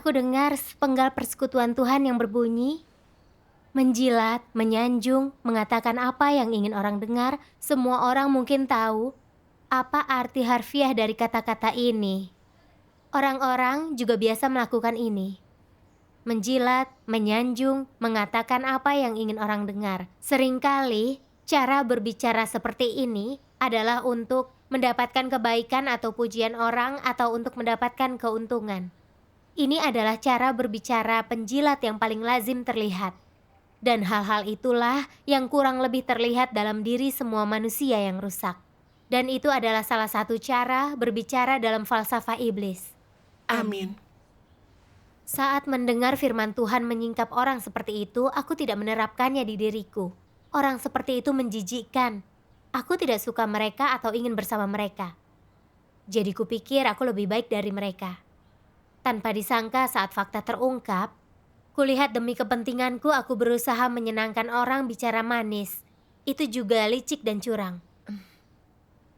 Aku dengar sepenggal persekutuan Tuhan yang berbunyi, menjilat, menyanjung, mengatakan apa yang ingin orang dengar. Semua orang mungkin tahu apa arti harfiah dari kata-kata ini. Orang-orang juga biasa melakukan ini. Menjilat, menyanjung, mengatakan apa yang ingin orang dengar. Seringkali, cara berbicara seperti ini adalah untuk mendapatkan kebaikan atau pujian orang atau untuk mendapatkan keuntungan. Ini adalah cara berbicara penjilat yang paling lazim terlihat. Dan hal-hal itulah yang kurang lebih terlihat dalam diri semua manusia yang rusak. Dan itu adalah salah satu cara berbicara dalam falsafah iblis. Amin. Saat mendengar firman Tuhan menyingkap orang seperti itu, aku tidak menerapkannya di diriku. Orang seperti itu menjijikkan. Aku tidak suka mereka atau ingin bersama mereka. Jadi kupikir aku lebih baik dari mereka. Tanpa disangka saat fakta terungkap, kulihat demi kepentinganku aku berusaha menyenangkan orang bicara manis. Itu juga licik dan curang.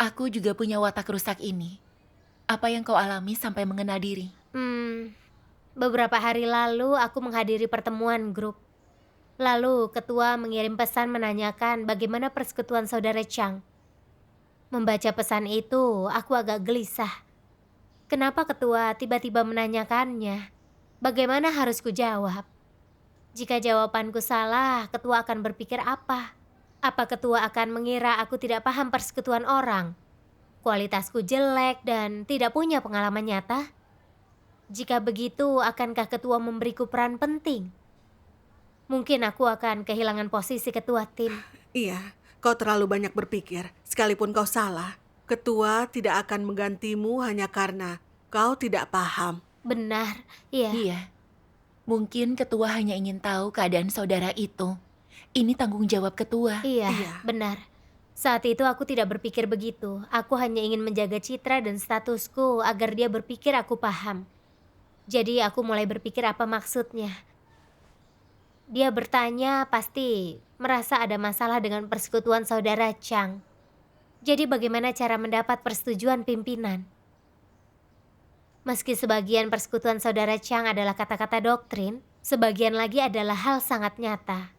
Aku juga punya watak rusak ini. Apa yang kau alami sampai mengenal diri? Beberapa hari lalu aku menghadiri pertemuan grup. Lalu ketua mengirim pesan menanyakan bagaimana persekutuan saudara Chang. Membaca pesan itu, aku agak gelisah. Kenapa ketua tiba-tiba menanyakannya? Bagaimana harus kujawab? Jika jawabanku salah, ketua akan berpikir apa? Apa ketua akan mengira aku tidak paham persekutuan orang? Kualitasku jelek dan tidak punya pengalaman nyata? Jika begitu, akankah ketua memberiku peran penting? Mungkin aku akan kehilangan posisi ketua tim. Iya, kau terlalu banyak berpikir. Sekalipun kau salah, ketua tidak akan menggantimu hanya karena kau tidak paham. Benar, iya. Iya. Mungkin ketua hanya ingin tahu keadaan saudara itu. Ini tanggung jawab ketua. Iya, Iya. benar. Saat itu aku tidak berpikir begitu. Aku hanya ingin menjaga citra dan statusku agar dia berpikir aku paham. Jadi aku mulai berpikir apa maksudnya. Dia bertanya pasti merasa ada masalah dengan persekutuan saudara Chang. Jadi bagaimana cara mendapat persetujuan pimpinan? Meski sebagian persekutuan saudara Chang adalah kata-kata doktrin, sebagian lagi adalah hal sangat nyata.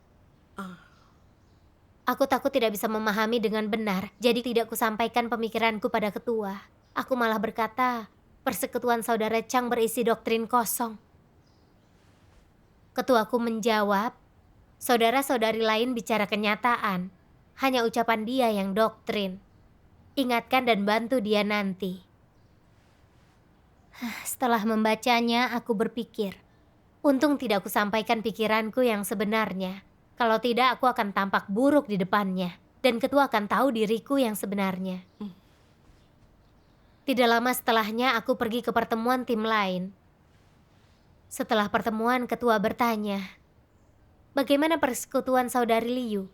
Aku takut tidak bisa memahami dengan benar, jadi tidak kusampaikan pemikiranku pada ketua. Aku malah berkata, persekutuan saudara Chang berisi doktrin kosong. Ketuaku menjawab, saudara-saudari lain bicara kenyataan. Hanya ucapan dia yang doktrin. Ingatkan dan bantu dia nanti. Setelah membacanya, aku berpikir, untung tidak kusampaikan pikiranku yang sebenarnya. Kalau tidak, aku akan tampak buruk di depannya. Dan ketua akan tahu diriku yang sebenarnya. Tidak lama setelahnya, aku pergi ke pertemuan tim lain. Setelah pertemuan, ketua bertanya, bagaimana persekutuan saudari Liu?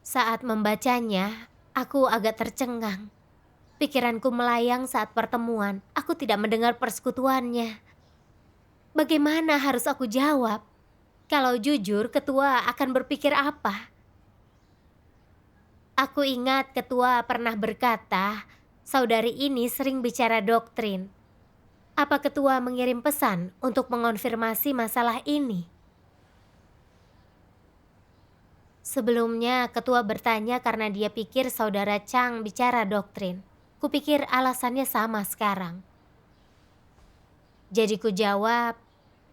Saat membacanya, aku agak tercengang. Pikiranku melayang saat pertemuan. Aku tidak mendengar persekutuannya. Bagaimana harus aku jawab? Kalau jujur, ketua akan berpikir apa? Aku ingat ketua pernah berkata, saudari ini sering bicara doktrin. Apa ketua mengirim pesan untuk mengonfirmasi masalah ini? Sebelumnya, ketua bertanya karena dia pikir saudara Chang bicara doktrin. Kupikir alasannya sama sekarang. Jadi ku jawab,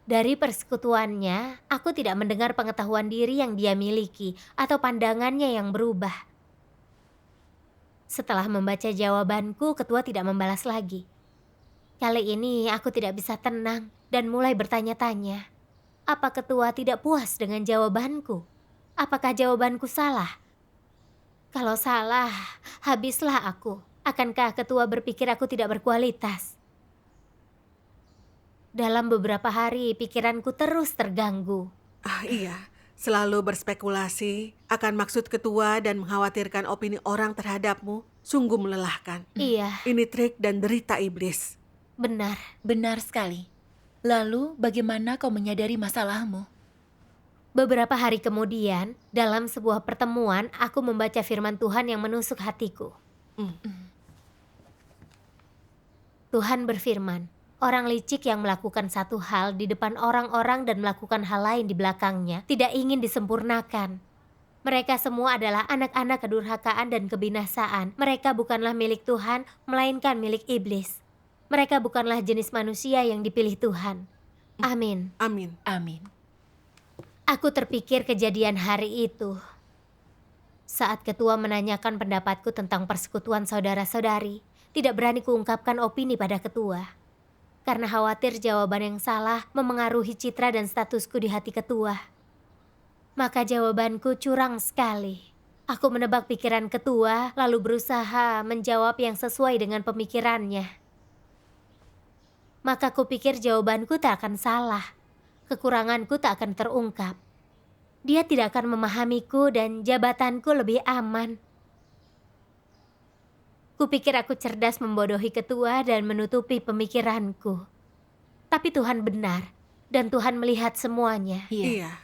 dari persekutuannya, aku tidak mendengar pengetahuan diri yang dia miliki atau pandangannya yang berubah. Setelah membaca jawabanku, ketua tidak membalas lagi. Kali ini aku tidak bisa tenang dan mulai bertanya-tanya. Apa ketua tidak puas dengan jawabanku? Apakah jawabanku salah? Kalau salah, habislah aku. Akankah ketua berpikir aku tidak berkualitas? Dalam beberapa hari, pikiranku terus terganggu. Iya, selalu berspekulasi akan maksud ketua dan mengkhawatirkan opini orang terhadapmu sungguh melelahkan. Iya, Ini trik dan derita iblis. benar. Benar sekali. Lalu, bagaimana kau menyadari masalahmu? Beberapa hari kemudian, dalam sebuah pertemuan, aku membaca firman Tuhan yang menusuk hatiku. Tuhan berfirman, Orang licik yang melakukan satu hal di depan orang-orang dan melakukan hal lain di belakangnya tidak ingin disempurnakan. Mereka semua adalah anak-anak kedurhakaan dan kebinasaan. Mereka bukanlah milik Tuhan, melainkan milik iblis. Mereka bukanlah jenis manusia yang dipilih Tuhan. Amin. Amin. Amin. Aku terpikir kejadian hari itu. Saat ketua menanyakan pendapatku tentang persekutuan saudara-saudari, tidak berani kuungkapkan opini pada ketua. Karena khawatir jawaban yang salah memengaruhi citra dan statusku di hati ketua. Maka jawabanku curang sekali. Aku menebak pikiran ketua, lalu berusaha menjawab yang sesuai dengan pemikirannya. Maka kupikir jawabanku tak akan salah. Kekuranganku tak akan terungkap. Dia tidak akan memahamiku dan jabatanku lebih aman. Kupikir aku cerdas membodohi ketua dan menutupi pemikiranku. Tapi Tuhan benar, dan Tuhan melihat semuanya. Iya.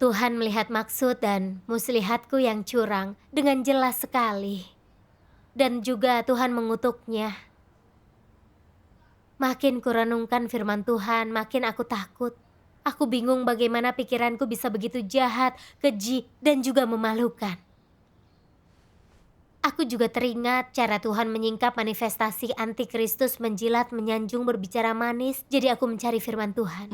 Tuhan melihat maksud dan muslihatku yang curang dengan jelas sekali. Dan juga Tuhan mengutuknya. Makin kurenungkan firman Tuhan, makin aku takut. Aku bingung bagaimana pikiranku bisa begitu jahat, keji, dan juga memalukan. Aku juga teringat cara Tuhan menyingkap manifestasi antikristus menjilat, menyanjung, berbicara manis. Jadi aku mencari firman Tuhan.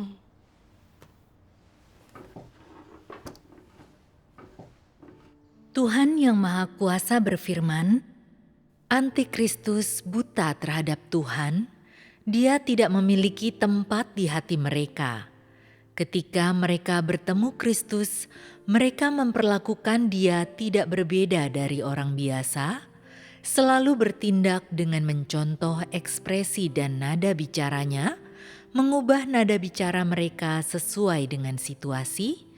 Tuhan yang Maha Kuasa berfirman, Antikristus buta terhadap Tuhan, dia tidak memiliki tempat di hati mereka. Ketika mereka bertemu Kristus, mereka memperlakukan dia tidak berbeda dari orang biasa, selalu bertindak dengan mencontoh ekspresi dan nada bicaranya, mengubah nada bicara mereka sesuai dengan situasi,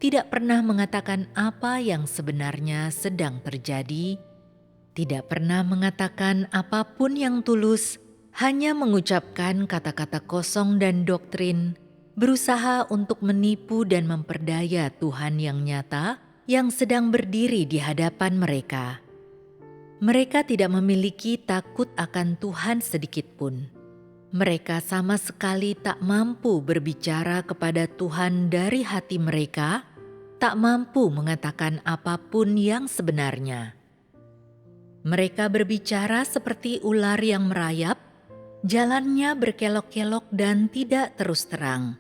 tidak pernah mengatakan apa yang sebenarnya sedang terjadi, tidak pernah mengatakan apapun yang tulus, hanya mengucapkan kata-kata kosong dan doktrin, berusaha untuk menipu dan memperdaya Tuhan yang nyata yang sedang berdiri di hadapan mereka. Mereka tidak memiliki takut akan Tuhan sedikitpun. Mereka sama sekali tak mampu berbicara kepada Tuhan dari hati mereka, tak mampu mengatakan apapun yang sebenarnya. Mereka berbicara seperti ular yang merayap, jalannya berkelok-kelok dan tidak terus terang.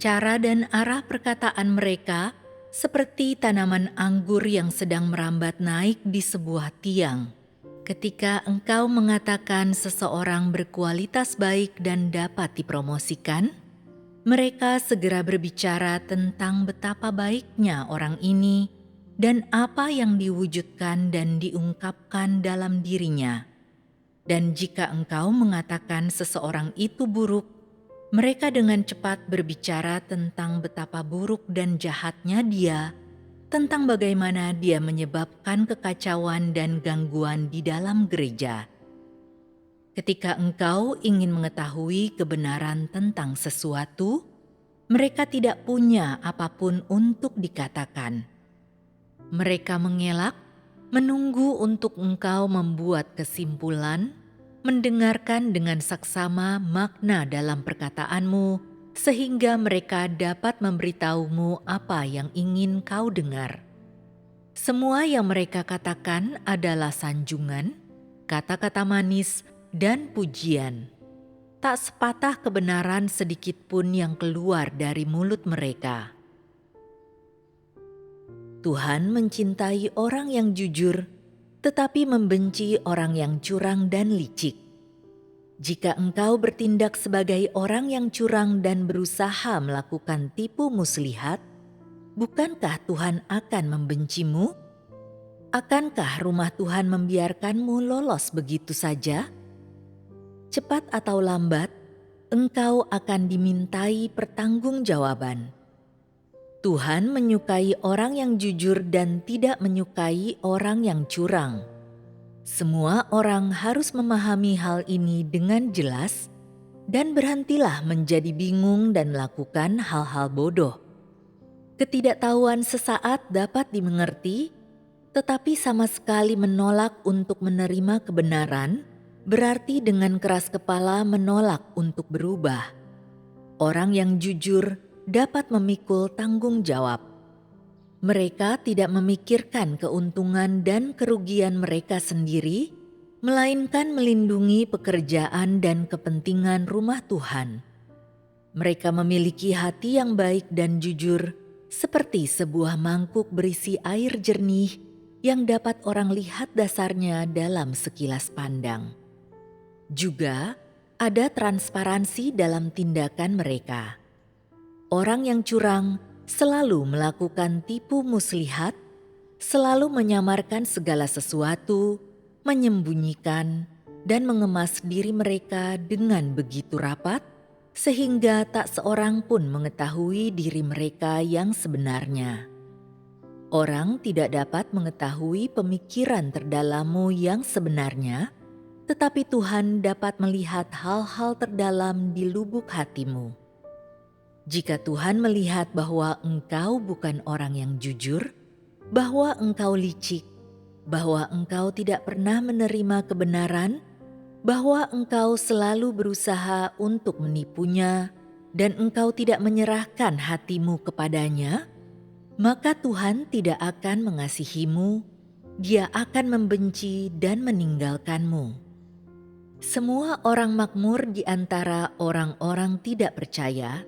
Cara dan arah perkataan mereka seperti tanaman anggur yang sedang merambat naik di sebuah tiang. Ketika engkau mengatakan seseorang berkualitas baik dan dapat dipromosikan, mereka segera berbicara tentang betapa baiknya orang ini dan apa yang diwujudkan dan diungkapkan dalam dirinya. Dan jika engkau mengatakan seseorang itu buruk, mereka dengan cepat berbicara tentang betapa buruk dan jahatnya dia, tentang bagaimana dia menyebabkan kekacauan dan gangguan di dalam gereja. Ketika engkau ingin mengetahui kebenaran tentang sesuatu, mereka tidak punya apapun untuk dikatakan. Mereka mengelak, menunggu untuk engkau membuat kesimpulan, mendengarkan dengan saksama makna dalam perkataanmu, sehingga mereka dapat memberitahumu apa yang ingin kau dengar. Semua yang mereka katakan adalah sanjungan, kata-kata manis, dan pujian. Tak sepatah kebenaran sedikit pun yang keluar dari mulut mereka. Tuhan mencintai orang yang jujur, tetapi membenci orang yang curang dan licik. Jika engkau bertindak sebagai orang yang curang dan berusaha melakukan tipu muslihat, bukankah Tuhan akan membencimu? Akankah rumah Tuhan membiarkanmu lolos begitu saja? Cepat atau lambat, engkau akan dimintai pertanggungjawaban. Tuhan menyukai orang yang jujur dan tidak menyukai orang yang curang. Semua orang harus memahami hal ini dengan jelas dan berhentilah menjadi bingung dan melakukan hal-hal bodoh. Ketidaktahuan sesaat dapat dimengerti, tetapi sama sekali menolak untuk menerima kebenaran berarti dengan keras kepala menolak untuk berubah. Orang yang jujur dapat memikul tanggung jawab. Mereka tidak memikirkan keuntungan dan kerugian mereka sendiri, melainkan melindungi pekerjaan dan kepentingan rumah Tuhan. Mereka memiliki hati yang baik dan jujur, seperti sebuah mangkuk berisi air jernih yang dapat orang lihat dasarnya dalam sekilas pandang. Juga ada transparansi dalam tindakan mereka. Orang yang curang selalu melakukan tipu muslihat, selalu menyamarkan segala sesuatu, menyembunyikan, dan mengemas diri mereka dengan begitu rapat, sehingga tak seorang pun mengetahui diri mereka yang sebenarnya. Orang tidak dapat mengetahui pemikiran terdalammu yang sebenarnya, tetapi Tuhan dapat melihat hal-hal terdalam di lubuk hatimu. Jika Tuhan melihat bahwa engkau bukan orang yang jujur, bahwa engkau licik, bahwa engkau tidak pernah menerima kebenaran, bahwa engkau selalu berusaha untuk menipunya, dan engkau tidak menyerahkan hatimu kepadanya, maka Tuhan tidak akan mengasihimu, Dia akan membenci dan meninggalkanmu. Semua orang makmur di antara orang-orang tidak percaya,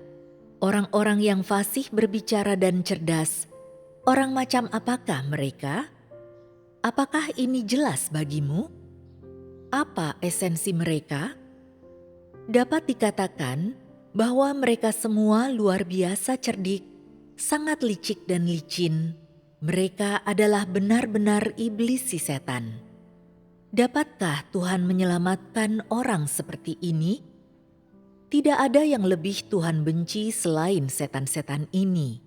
orang-orang yang fasih berbicara dan cerdas, orang macam apakah mereka? Apakah ini jelas bagimu? Apa esensi mereka? Dapat dikatakan bahwa mereka semua luar biasa cerdik, sangat licik dan licin. Mereka adalah benar-benar iblis si setan. Dapatkah Tuhan menyelamatkan orang seperti ini? Tidak ada yang lebih Tuhan benci selain setan-setan ini.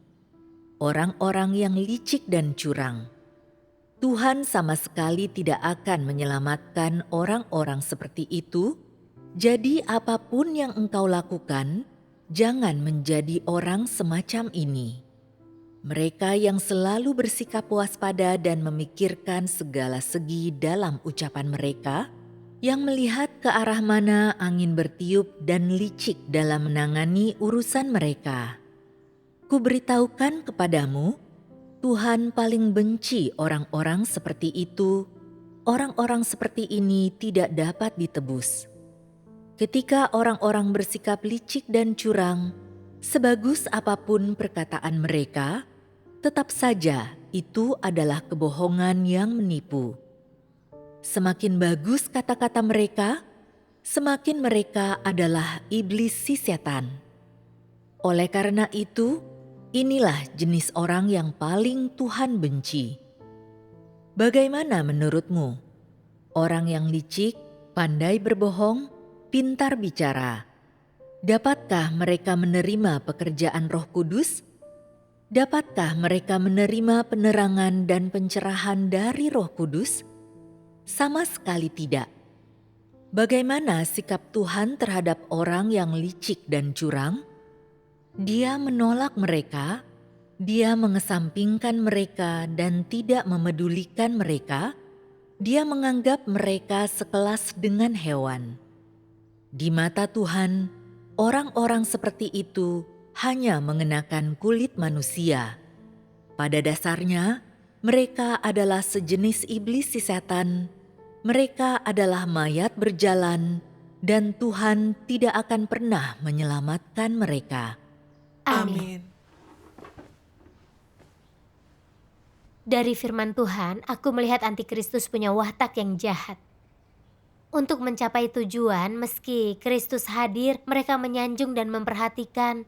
Orang-orang yang licik dan curang. Tuhan sama sekali tidak akan menyelamatkan orang-orang seperti itu. Jadi apapun yang engkau lakukan, jangan menjadi orang semacam ini. Mereka yang selalu bersikap waspada dan memikirkan segala segi dalam ucapan mereka, yang melihat ke arah mana angin bertiup dan licik dalam menangani urusan mereka. Kuberitahukan kepadamu, Tuhan paling benci orang-orang seperti itu. Orang-orang seperti ini tidak dapat ditebus. Ketika orang-orang bersikap licik dan curang, sebagus apapun perkataan mereka, tetap saja itu adalah kebohongan yang menipu. Semakin bagus kata-kata mereka, semakin mereka adalah iblis si setan. Oleh karena itu, inilah jenis orang yang paling Tuhan benci. Bagaimana menurutmu? Orang yang licik, pandai berbohong, pintar bicara. Dapatkah mereka menerima pekerjaan Roh Kudus? Dapatkah mereka menerima penerangan dan pencerahan dari Roh Kudus? Sama sekali tidak. Bagaimana sikap Tuhan terhadap orang yang licik dan curang? Dia menolak mereka, Dia mengesampingkan mereka dan tidak memedulikan mereka. Dia menganggap mereka sekelas dengan hewan. Di mata Tuhan, orang-orang seperti itu hanya mengenakan kulit manusia. Pada dasarnya, mereka adalah sejenis iblis si setan. Mereka adalah mayat berjalan, dan Tuhan tidak akan pernah menyelamatkan mereka. Amin. Dari firman Tuhan, aku melihat antikristus punya watak yang jahat. Untuk mencapai tujuan, meski Kristus hadir, mereka menyanjung dan memperhatikan.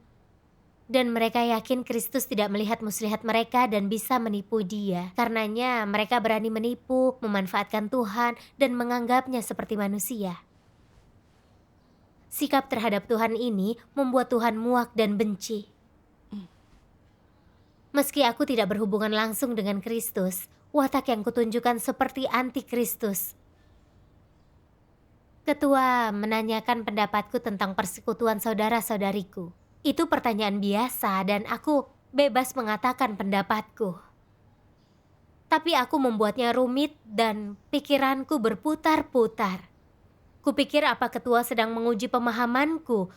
Dan mereka yakin Kristus tidak melihat muslihat mereka dan bisa menipu Dia. Karenanya mereka berani menipu, memanfaatkan Tuhan, dan menganggapnya seperti manusia. Sikap terhadap Tuhan ini membuat Tuhan muak dan benci. Meski aku tidak berhubungan langsung dengan Kristus, watak yang kutunjukkan seperti antikristus. Ketua menanyakan pendapatku tentang persekutuan saudara-saudariku. Itu pertanyaan biasa dan aku bebas mengatakan pendapatku. Tapi aku membuatnya rumit dan pikiranku berputar-putar. Kupikir apa ketua sedang menguji pemahamanku,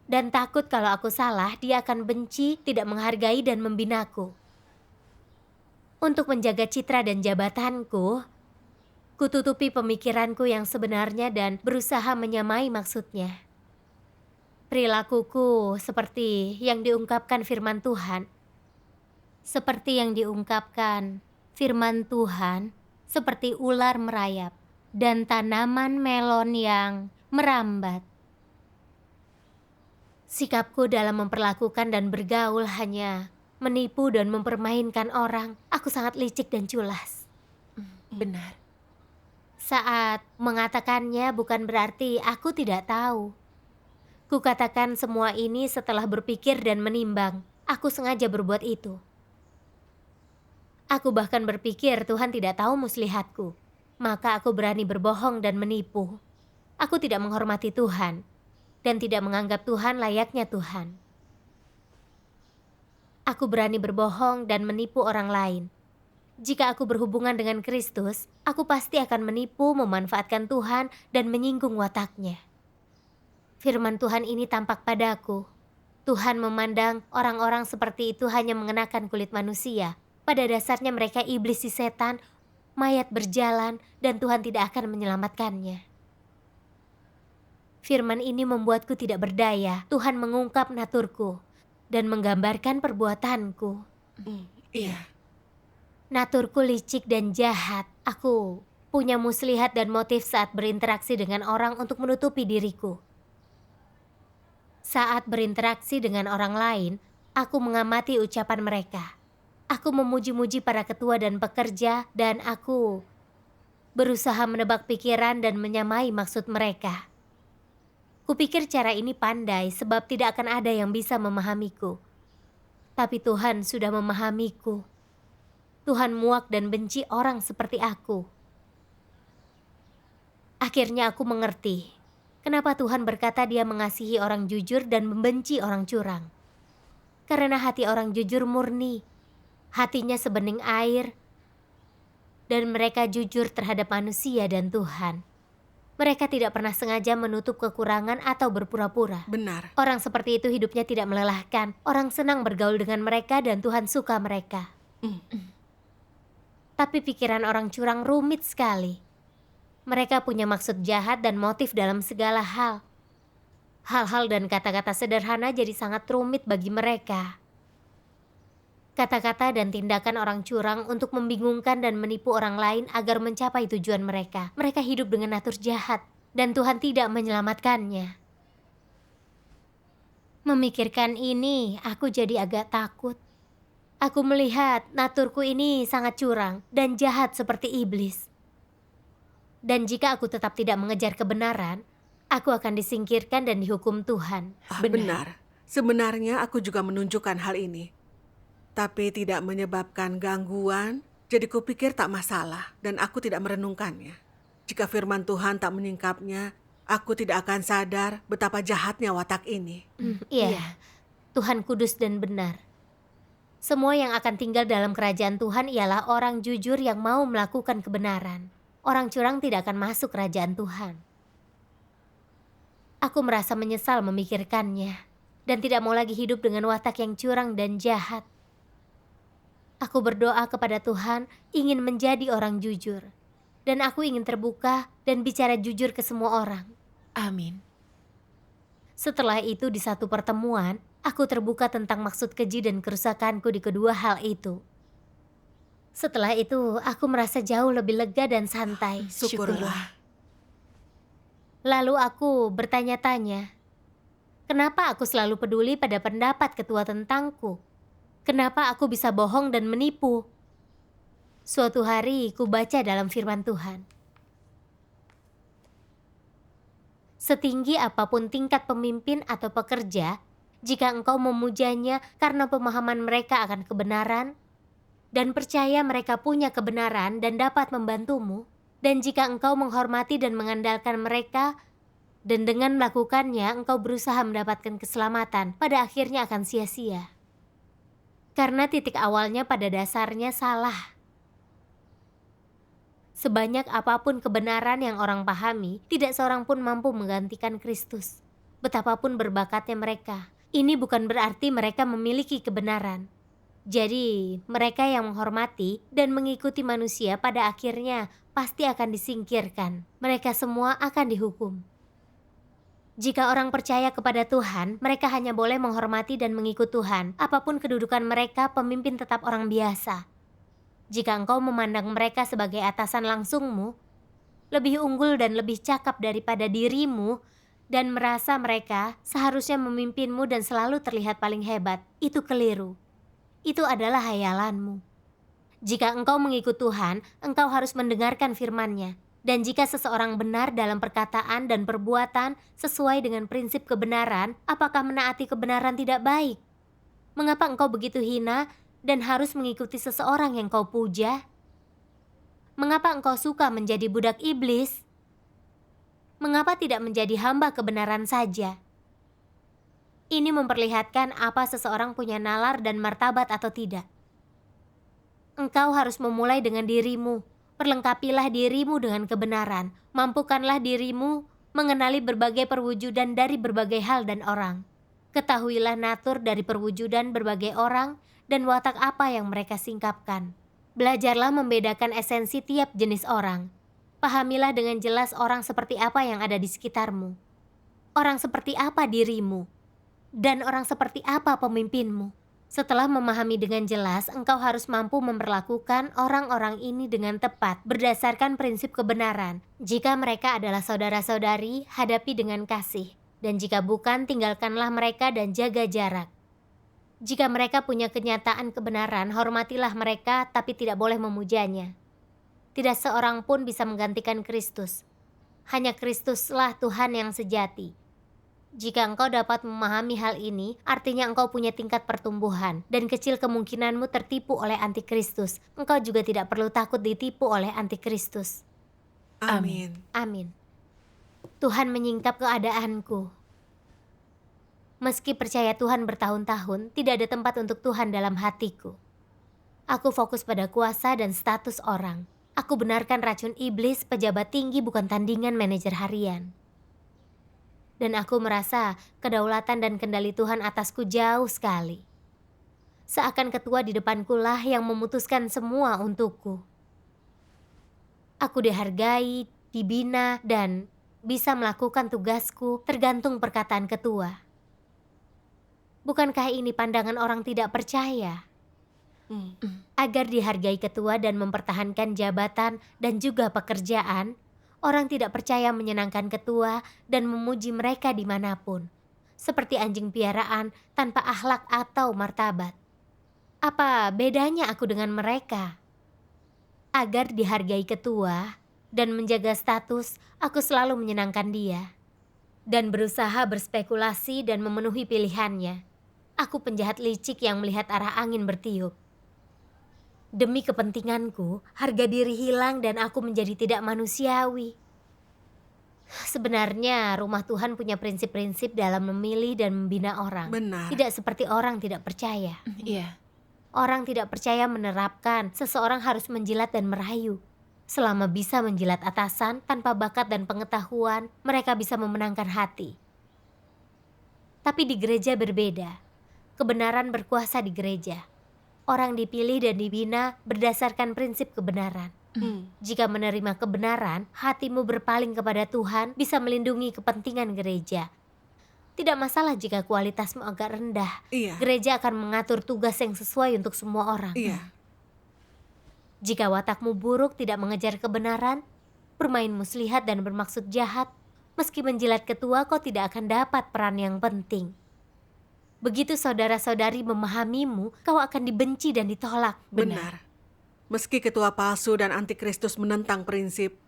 dan takut kalau aku salah, dia akan benci, tidak menghargai, dan membinaku. Untuk menjaga citra dan jabatanku, kututupi pemikiranku yang sebenarnya dan berusaha menyamai maksudnya. Perilakuku seperti yang diungkapkan firman Tuhan. Seperti yang diungkapkan firman Tuhan, seperti ular merayap dan tanaman melon yang merambat. Sikapku dalam memperlakukan dan bergaul hanya menipu dan mempermainkan orang. Aku sangat licik dan culas. Benar. Saat mengatakannya bukan berarti aku tidak tahu. Kukatakan semua ini setelah berpikir dan menimbang. Aku sengaja berbuat itu. Aku bahkan berpikir Tuhan tidak tahu muslihatku. Maka aku berani berbohong dan menipu. Aku tidak menghormati Tuhan dan tidak menganggap Tuhan layaknya Tuhan. Aku berani berbohong dan menipu orang lain. Jika aku berhubungan dengan Kristus, aku pasti akan menipu, memanfaatkan Tuhan, dan menyinggung wataknya. Firman Tuhan ini tampak padaku. Tuhan memandang orang-orang seperti itu hanya mengenakan kulit manusia. Pada dasarnya mereka iblis si setan, mayat berjalan, dan Tuhan tidak akan menyelamatkannya. Firman ini membuatku tidak berdaya. Tuhan mengungkap naturku dan menggambarkan perbuatanku. Iya. Naturku licik dan jahat. Aku punya muslihat dan motif saat berinteraksi dengan orang untuk menutupi diriku. Saat berinteraksi dengan orang lain, aku mengamati ucapan mereka. Aku memuji-muji para ketua dan pekerja, dan aku berusaha menebak pikiran dan menyamai maksud mereka. Kupikir cara ini pandai sebab tidak akan ada yang bisa memahamiku. Tapi Tuhan sudah memahamiku. Tuhan muak dan benci orang seperti aku. Akhirnya aku mengerti kenapa Tuhan berkata Dia mengasihi orang jujur dan membenci orang curang. Karena hati orang jujur murni, hatinya sebening air, dan mereka jujur terhadap manusia dan Tuhan. Mereka tidak pernah sengaja menutup kekurangan atau berpura-pura. Benar. Orang seperti itu hidupnya tidak melelahkan. Orang senang bergaul dengan mereka dan Tuhan suka mereka. Tapi pikiran orang curang rumit sekali. Mereka punya maksud jahat dan motif dalam segala hal. Hal-hal dan kata-kata sederhana jadi sangat rumit bagi mereka. Kata-kata dan tindakan orang curang untuk membingungkan dan menipu orang lain agar mencapai tujuan mereka. Mereka hidup dengan natur jahat dan Tuhan tidak menyelamatkannya. Memikirkan ini, aku jadi agak takut. Aku melihat naturku ini sangat curang dan jahat seperti iblis. Dan jika aku tetap tidak mengejar kebenaran, aku akan disingkirkan dan dihukum Tuhan. Benar. Sebenarnya aku juga menunjukkan hal ini. Tapi tidak menyebabkan gangguan, jadi kupikir tak masalah dan aku tidak merenungkannya. Jika firman Tuhan tak menyingkapnya, aku tidak akan sadar betapa jahatnya watak ini. Iya, Tuhan kudus dan benar. Semua yang akan tinggal dalam kerajaan Tuhan ialah orang jujur yang mau melakukan kebenaran. Orang curang tidak akan masuk kerajaan Tuhan. Aku merasa menyesal memikirkannya dan tidak mau lagi hidup dengan watak yang curang dan jahat. Aku berdoa kepada Tuhan ingin menjadi orang jujur. Dan aku ingin terbuka dan bicara jujur ke semua orang. Amin. Setelah itu di satu pertemuan, aku terbuka tentang maksud keji dan kerusakanku di kedua hal itu. Setelah itu, aku merasa jauh lebih lega dan santai. Syukurlah. Lalu aku bertanya-tanya, kenapa aku selalu peduli pada pendapat ketua tentangku? Kenapa aku bisa bohong dan menipu? Suatu hari, ku baca dalam firman Tuhan. Setinggi apapun tingkat pemimpin atau pekerja, jika engkau memujanya karena pemahaman mereka akan kebenaran, dan percaya mereka punya kebenaran dan dapat membantumu, dan jika engkau menghormati dan mengandalkan mereka, dan dengan melakukannya engkau berusaha mendapatkan keselamatan, pada akhirnya akan sia-sia. Karena titik awalnya pada dasarnya salah. Sebanyak apapun kebenaran yang orang pahami, tidak seorang pun mampu menggantikan Kristus. Betapapun berbakatnya mereka, ini bukan berarti mereka memiliki kebenaran. Jadi, mereka yang menghormati dan mengikuti manusia pada akhirnya pasti akan disingkirkan. Mereka semua akan dihukum. Jika orang percaya kepada Tuhan, mereka hanya boleh menghormati dan mengikut Tuhan. Apapun kedudukan mereka, pemimpin tetap orang biasa. Jika engkau memandang mereka sebagai atasan langsungmu, lebih unggul dan lebih cakap daripada dirimu, dan merasa mereka seharusnya memimpinmu dan selalu terlihat paling hebat, itu keliru. Itu adalah hayalanmu. Jika engkau mengikut Tuhan, engkau harus mendengarkan firman-Nya. Dan jika seseorang benar dalam perkataan dan perbuatan sesuai dengan prinsip kebenaran, apakah menaati kebenaran tidak baik? Mengapa engkau begitu hina dan harus mengikuti seseorang yang kau puja? Mengapa engkau suka menjadi budak iblis? Mengapa tidak menjadi hamba kebenaran saja? Ini memperlihatkan apa seseorang punya nalar dan martabat atau tidak. Engkau harus memulai dengan dirimu. Perlengkapilah dirimu dengan kebenaran. Mampukanlah dirimu mengenali berbagai perwujudan dari berbagai hal dan orang. Ketahuilah natur dari perwujudan berbagai orang dan watak apa yang mereka singkapkan. Belajarlah membedakan esensi tiap jenis orang. Pahamilah dengan jelas orang seperti apa yang ada di sekitarmu. Orang seperti apa dirimu. Dan orang seperti apa pemimpinmu. Setelah memahami dengan jelas, engkau harus mampu memperlakukan orang-orang ini dengan tepat berdasarkan prinsip kebenaran. Jika mereka adalah saudara-saudari, hadapi dengan kasih. Dan jika bukan, tinggalkanlah mereka dan jaga jarak. Jika mereka punya kenyataan kebenaran, hormatilah mereka tapi tidak boleh memujanya. Tidak seorang pun bisa menggantikan Kristus. Hanya Kristuslah Tuhan yang sejati. Jika engkau dapat memahami hal ini, artinya engkau punya tingkat pertumbuhan dan kecil kemungkinanmu tertipu oleh antikristus. Engkau juga tidak perlu takut ditipu oleh antikristus. Amin. Amin. Tuhan menyingkap keadaanku. Meski percaya Tuhan bertahun-tahun, tidak ada tempat untuk Tuhan dalam hatiku. Aku fokus pada kuasa dan status orang. Aku benarkan racun iblis, pejabat tinggi bukan tandingan manajer harian. Dan aku merasa kedaulatan dan kendali Tuhan atasku jauh sekali. Seakan ketua di depankulah yang memutuskan semua untukku. Aku dihargai, dibina, dan bisa melakukan tugasku tergantung perkataan ketua. Bukankah ini pandangan orang tidak percaya? Agar dihargai ketua dan mempertahankan jabatan dan juga pekerjaan, orang tidak percaya menyenangkan ketua dan memuji mereka dimanapun. Seperti anjing piaraan tanpa akhlak atau martabat. Apa bedanya aku dengan mereka? Agar dihargai ketua dan menjaga status, aku selalu menyenangkan dia. Dan berusaha berspekulasi dan memenuhi pilihannya. Aku penjahat licik yang melihat arah angin bertiup. Demi kepentinganku, harga diri hilang dan aku menjadi tidak manusiawi. Sebenarnya rumah Tuhan punya prinsip-prinsip dalam memilih dan membina orang. Benar. Tidak seperti orang tidak percaya. Iya. Orang tidak percaya menerapkan seseorang harus menjilat dan merayu. Selama bisa menjilat atasan tanpa bakat dan pengetahuan, mereka bisa memenangkan hati. Tapi di gereja berbeda. Kebenaran berkuasa di gereja. Orang dipilih dan dibina berdasarkan prinsip kebenaran. Jika menerima kebenaran, hatimu berpaling kepada Tuhan bisa melindungi kepentingan gereja. Tidak masalah jika kualitasmu agak rendah. Iya. Gereja akan mengatur tugas yang sesuai untuk semua orang. Iya. Jika watakmu buruk tidak mengejar kebenaran, bermain muslihat dan bermaksud jahat, meski menjilat ketua kau tidak akan dapat peran yang penting. Begitu saudara-saudari memahamimu, kau akan dibenci dan ditolak. Benar. Meski ketua palsu dan antikristus menentang prinsip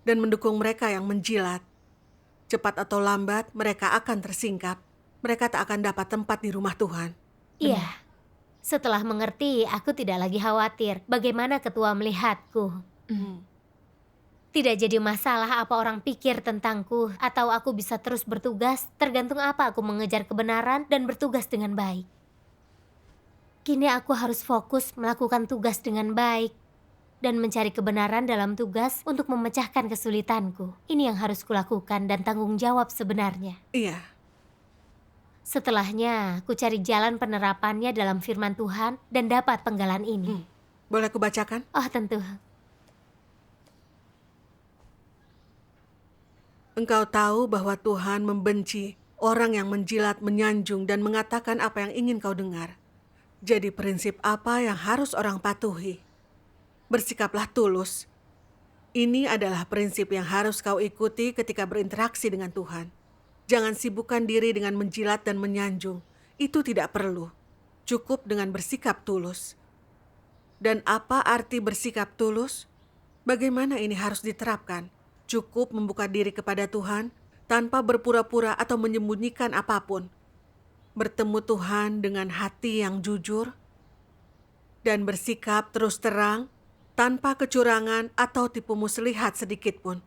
dan mendukung mereka yang menjilat, cepat atau lambat mereka akan tersingkap. Mereka tak akan dapat tempat di rumah Tuhan. Iya. Setelah mengerti, aku tidak lagi khawatir bagaimana ketua melihatku. Tidak jadi masalah apa orang pikir tentangku atau aku bisa terus bertugas, tergantung apa aku mengejar kebenaran dan bertugas dengan baik. Kini aku harus fokus melakukan tugas dengan baik dan mencari kebenaran dalam tugas untuk memecahkan kesulitanku. Ini yang harus kulakukan dan tanggung jawab sebenarnya. Iya. Setelahnya, ku cari jalan penerapannya dalam firman Tuhan dan dapat penggalan ini. Boleh aku bacakan? Oh, tentu. Engkau tahu bahwa Tuhan membenci orang yang menjilat, menyanjung, dan mengatakan apa yang ingin kau dengar. Jadi prinsip apa yang harus orang patuhi? Bersikaplah tulus. Ini adalah prinsip yang harus kau ikuti ketika berinteraksi dengan Tuhan. Jangan sibukkan diri dengan menjilat dan menyanjung. Itu tidak perlu. Cukup dengan bersikap tulus. Dan apa arti bersikap tulus? Bagaimana ini harus diterapkan? Cukup membuka diri kepada Tuhan tanpa berpura-pura atau menyembunyikan apapun. Bertemu Tuhan dengan hati yang jujur dan bersikap terus terang tanpa kecurangan atau tipu muslihat sedikit pun.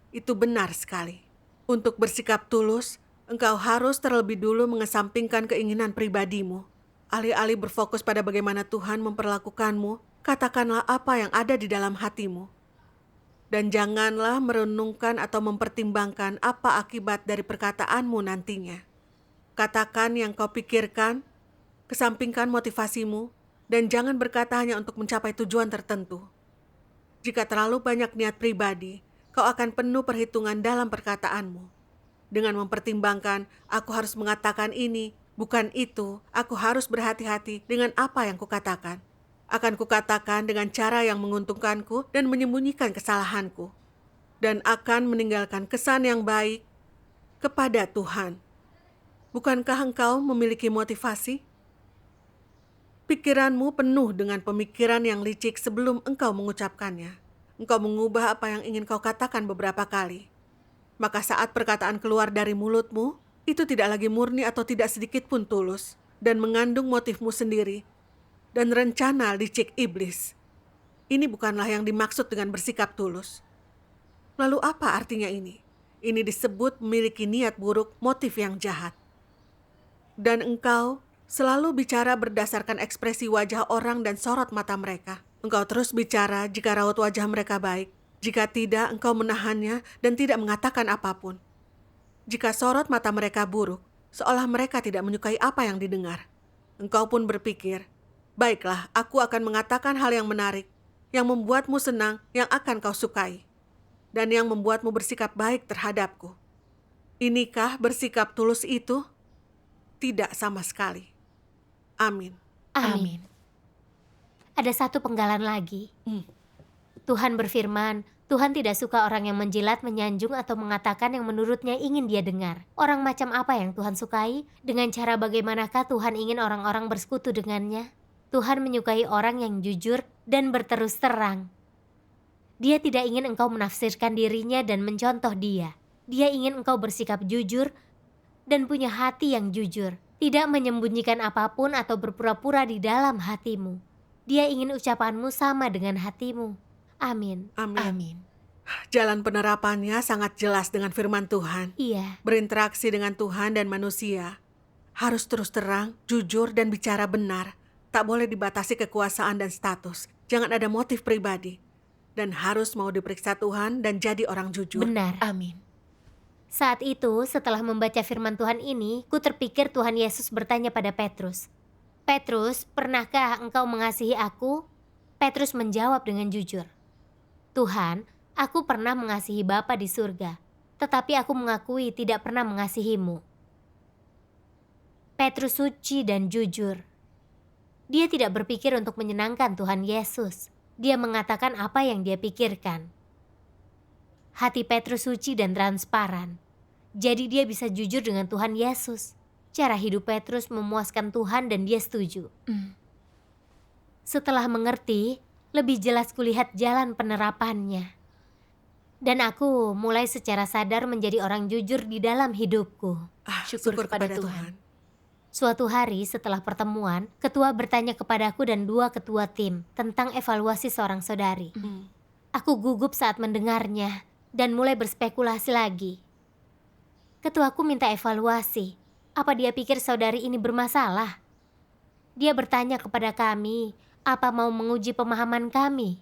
Itu benar sekali. Untuk bersikap tulus, engkau harus terlebih dulu mengesampingkan keinginan pribadimu. Alih-alih berfokus pada bagaimana Tuhan memperlakukanmu, katakanlah apa yang ada di dalam hatimu. Dan janganlah merenungkan atau mempertimbangkan apa akibat dari perkataanmu nantinya. Katakan yang kau pikirkan, kesampingkan motivasimu, dan jangan berkata hanya untuk mencapai tujuan tertentu. Jika terlalu banyak niat pribadi, kau akan penuh perhitungan dalam perkataanmu. Dengan mempertimbangkan, aku harus mengatakan ini, bukan itu, aku harus berhati-hati dengan apa yang kukatakan. Akan kukatakan dengan cara yang menguntungkanku dan menyembunyikan kesalahanku. Dan akan meninggalkan kesan yang baik kepada Tuhan. Bukankah engkau memiliki motivasi? Pikiranmu penuh dengan pemikiran yang licik sebelum engkau mengucapkannya. Engkau mengubah apa yang ingin kau katakan beberapa kali. Maka saat perkataan keluar dari mulutmu, itu tidak lagi murni atau tidak sedikit pun tulus, dan mengandung motifmu sendiri, dan rencana licik iblis. Ini bukanlah yang dimaksud dengan bersikap tulus. Lalu apa artinya ini? Ini disebut memiliki niat buruk, motif yang jahat. Dan engkau selalu bicara berdasarkan ekspresi wajah orang dan sorot mata mereka. Engkau terus bicara jika raut wajah mereka baik. Jika tidak, engkau menahannya dan tidak mengatakan apapun. Jika sorot mata mereka buruk, seolah mereka tidak menyukai apa yang didengar. Engkau pun berpikir, baiklah, aku akan mengatakan hal yang menarik, yang membuatmu senang, yang akan kau sukai, dan yang membuatmu bersikap baik terhadapku. Inikah bersikap tulus itu? Tidak sama sekali. Amin. Amin. Ada satu penggalan lagi. Tuhan berfirman, Tuhan tidak suka orang yang menjilat, menyanjung, atau mengatakan yang menurutnya ingin dia dengar. Orang macam apa yang Tuhan sukai? Dengan cara bagaimanakah Tuhan ingin orang-orang bersekutu dengannya? Tuhan menyukai orang yang jujur dan berterus terang. Dia tidak ingin engkau menafsirkan dirinya dan mencontoh dia. Dia ingin engkau bersikap jujur dan punya hati yang jujur. Tidak menyembunyikan apapun atau berpura-pura di dalam hatimu. Dia ingin ucapanmu sama dengan hatimu. Amin. Amin. Amin. Jalan penerapannya sangat jelas dengan firman Tuhan. Iya. Berinteraksi dengan Tuhan dan manusia harus terus terang, jujur, dan bicara benar. Tak boleh dibatasi kekuasaan dan status. Jangan ada motif pribadi. Dan harus mau diperiksa Tuhan dan jadi orang jujur. Benar. Amin. Saat itu, setelah membaca firman Tuhan ini, ku terpikir Tuhan Yesus bertanya pada Petrus, "Petrus, pernahkah engkau mengasihi aku?" Petrus menjawab dengan jujur, "Tuhan, aku pernah mengasihi Bapa di surga, tetapi aku mengakui tidak pernah mengasihimu." Petrus suci dan jujur. Dia tidak berpikir untuk menyenangkan Tuhan Yesus. Dia mengatakan apa yang dia pikirkan. Hati Petrus suci dan transparan. Jadi dia bisa jujur dengan Tuhan Yesus. Cara hidup Petrus memuaskan Tuhan dan dia setuju. Setelah mengerti, lebih jelas kulihat jalan penerapannya. Dan aku mulai secara sadar menjadi orang jujur di dalam hidupku. Syukur kepada Tuhan. Suatu hari setelah pertemuan, ketua bertanya kepadaku dan 2 ketua tim tentang evaluasi seorang saudari. Aku gugup saat mendengarnya dan mulai berspekulasi lagi. Ketuaku minta evaluasi. Apa dia pikir saudari ini bermasalah? Dia bertanya kepada kami, apa mau menguji pemahaman kami?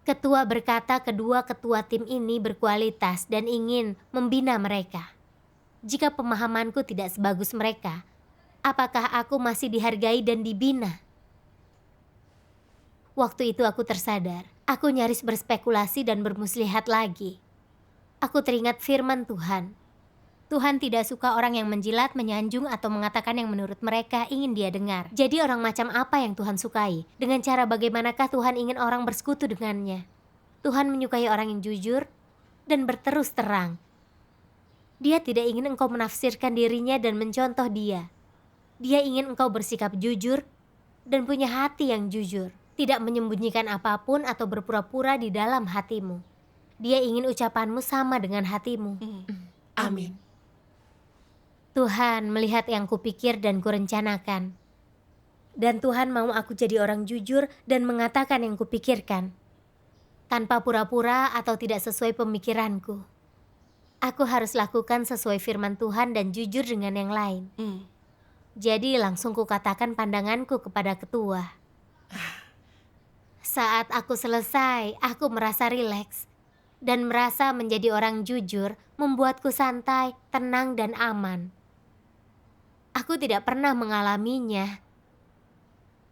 Ketua berkata kedua ketua tim ini berkualitas dan ingin membina mereka. Jika pemahamanku tidak sebagus mereka, apakah aku masih dihargai dan dibina? Waktu itu aku tersadar, aku nyaris berspekulasi dan bermuslihat lagi. Aku teringat firman Tuhan. Tuhan tidak suka orang yang menjilat, menyanjung, atau mengatakan yang menurut mereka ingin dia dengar. Jadi orang macam apa yang Tuhan sukai? Dengan cara bagaimanakah Tuhan ingin orang bersekutu dengannya? Tuhan menyukai orang yang jujur dan berterus terang. Dia tidak ingin engkau menafsirkan dirinya dan mencontoh dia. Dia ingin engkau bersikap jujur dan punya hati yang jujur. Tidak menyembunyikan apapun atau berpura-pura di dalam hatimu. Dia ingin ucapanmu sama dengan hatimu. Amin. Tuhan melihat yang kupikir dan kurencanakan. Dan Tuhan mau aku jadi orang jujur dan mengatakan yang kupikirkan. Tanpa pura-pura atau tidak sesuai pemikiranku. Aku harus lakukan sesuai firman Tuhan dan jujur dengan yang lain. Jadi langsung kukatakan pandanganku kepada ketua. Saat aku selesai, aku merasa rileks. Dan merasa menjadi orang jujur membuatku santai, tenang, dan aman. Aku tidak pernah mengalaminya.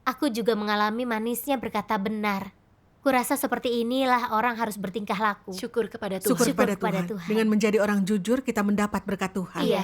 Aku juga mengalami manisnya berkata benar. Kurasa seperti inilah orang harus bertingkah laku. Syukur kepada Tuhan. Syukur Syukur kepada kepada Tuhan. Tuhan. Dengan menjadi orang jujur, kita mendapat berkat Tuhan. Iya.